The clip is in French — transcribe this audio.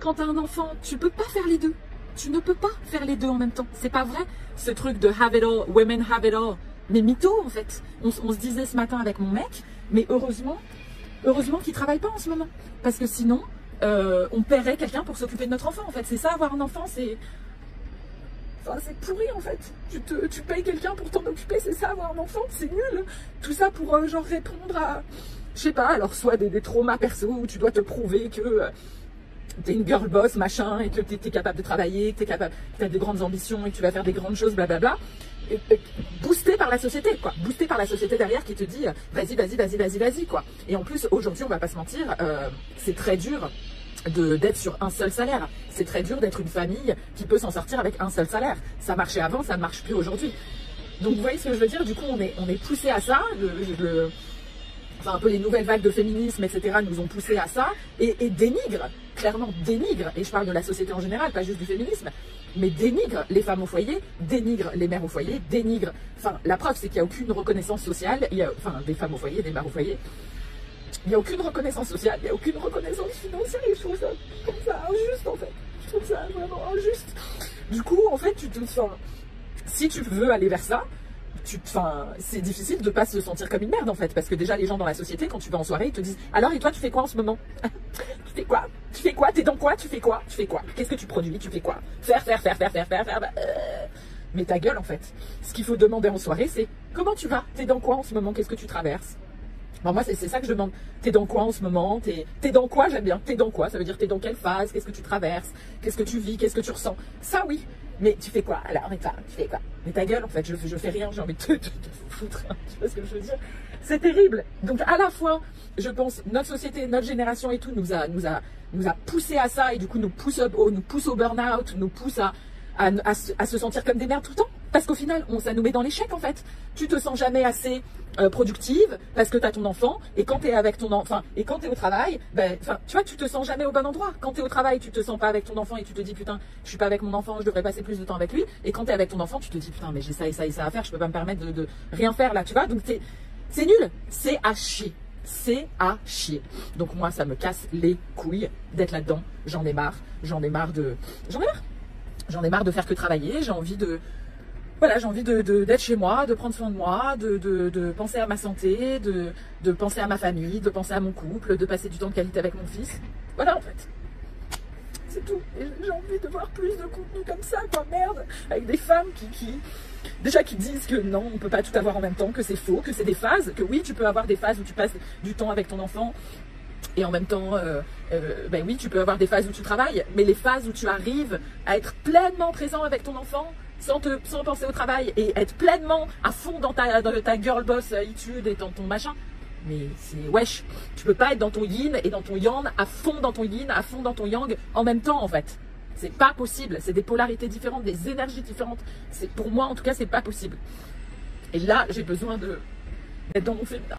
quand t'as un enfant, tu peux pas faire les deux. Tu ne peux pas faire les deux en même temps. C'est pas vrai. Ce truc de have it all, women have it all. Mais mytho, en fait. On se disait ce matin avec mon mec, mais heureusement qu'il travaille pas en ce moment. Parce que sinon, on paierait quelqu'un pour s'occuper de notre enfant, en fait. C'est ça, avoir un enfant, c'est... Enfin, c'est pourri, en fait. Tu payes quelqu'un pour t'en occuper, c'est ça, avoir un enfant, c'est nul. Tout ça pour, genre, répondre à... Je sais pas, alors, soit des traumas perso où tu dois te prouver que... t'es une girl boss, machin, et que t'es capable de travailler, que t'as des grandes ambitions et que tu vas faire des grandes choses, blablabla. Boosté par la société, quoi. Boosté par la société derrière qui te dit vas-y, quoi. Et en plus, aujourd'hui, on va pas se mentir, c'est très dur d'être sur un seul salaire. C'est très dur d'être une famille qui peut s'en sortir avec un seul salaire. Ça marchait avant, ça ne marche plus aujourd'hui. Donc, vous voyez ce que je veux dire? Du coup, on est poussé à ça. Enfin, un peu les nouvelles vagues de féminisme, etc., nous ont poussé à ça, et dénigrent, clairement dénigrent, et je parle de la société en général, pas juste du féminisme, mais dénigrent les femmes au foyer, dénigrent les mères au foyer, dénigrent, enfin, la preuve, c'est qu'il n'y a aucune reconnaissance sociale, enfin, des femmes au foyer, des mères au foyer, il n'y a aucune reconnaissance sociale, il n'y a aucune reconnaissance financière, et je trouve ça comme ça injuste, en fait, je trouve ça vraiment injuste. Du coup, en fait, si tu veux aller vers ça, c'est difficile de pas se sentir comme une merde en fait, parce que déjà les gens dans la société, quand tu vas en soirée, ils te disent alors et toi tu fais quoi en ce moment? Tu fais quoi? Tu fais quoi? T'es dans quoi? Tu fais quoi? Tu fais quoi? Qu'est-ce que tu produis? Tu fais quoi? Faire. Mais ta gueule en fait. Ce qu'il faut demander en soirée, c'est comment tu vas? T'es dans quoi en ce moment? Qu'est-ce que tu traverses? Bon, moi c'est ça que je demande. T'es dans quoi en ce moment? T'es dans quoi? J'aime bien. T'es dans quoi? Ça veut dire t'es dans quelle phase? Qu'est-ce que tu traverses? Qu'est-ce que tu vis? Qu'est-ce que tu ressens? Ça oui. Mais tu fais quoi? Alors, tu fais quoi? Mais ta gueule, en fait, je fais rien, j'ai envie de te foutre. Tu vois ce que je veux dire? C'est terrible. Donc, à la fois, je pense, notre société, notre génération et tout nous a poussé à ça, et du coup, nous pousse au burn-out, nous pousse à se sentir comme des merdes tout le temps. Parce qu'au final, ça nous met dans l'échec, en fait. Tu te sens jamais assez productive parce que tu as ton enfant, et quand tu es avec ton enfant, et quand tu es au travail, tu vois, tu te sens jamais au bon endroit. Quand tu es au travail, tu te sens pas avec ton enfant et tu te dis putain, je suis pas avec mon enfant, je devrais passer plus de temps avec lui. Et quand tu es avec ton enfant, tu te dis putain, mais j'ai ça et ça et ça à faire, je peux pas me permettre de rien faire là, tu vois. Donc c'est nul, c'est à chier. C'est à chier. Donc moi, ça me casse les couilles d'être là-dedans. J'en ai marre de faire que travailler. J'ai envie d'être chez moi, de prendre soin de moi, de penser à ma santé, de penser à ma famille, de penser à mon couple, de passer du temps de qualité avec mon fils. Voilà en fait. C'est tout. Et j'ai envie de voir plus de contenu comme ça, quoi, merde. Avec des femmes qui disent que non, on peut pas tout avoir en même temps, que c'est faux, que c'est des phases, que oui, tu peux avoir des phases où tu passes du temps avec ton enfant. Et en même temps, oui, tu peux avoir des phases où tu travailles, mais les phases où tu arrives à être pleinement présent avec ton enfant, sans penser au travail, et être pleinement à fond dans ta girl boss étude et dans ton machin, mais c'est wesh. Tu peux pas être dans ton yin et dans ton yang, à fond dans ton yin, à fond dans ton yang, en même temps en fait. C'est pas possible, c'est des polarités différentes, des énergies différentes. Pour moi en tout cas, c'est pas possible. Et là, j'ai besoin d'être dans mon féminin.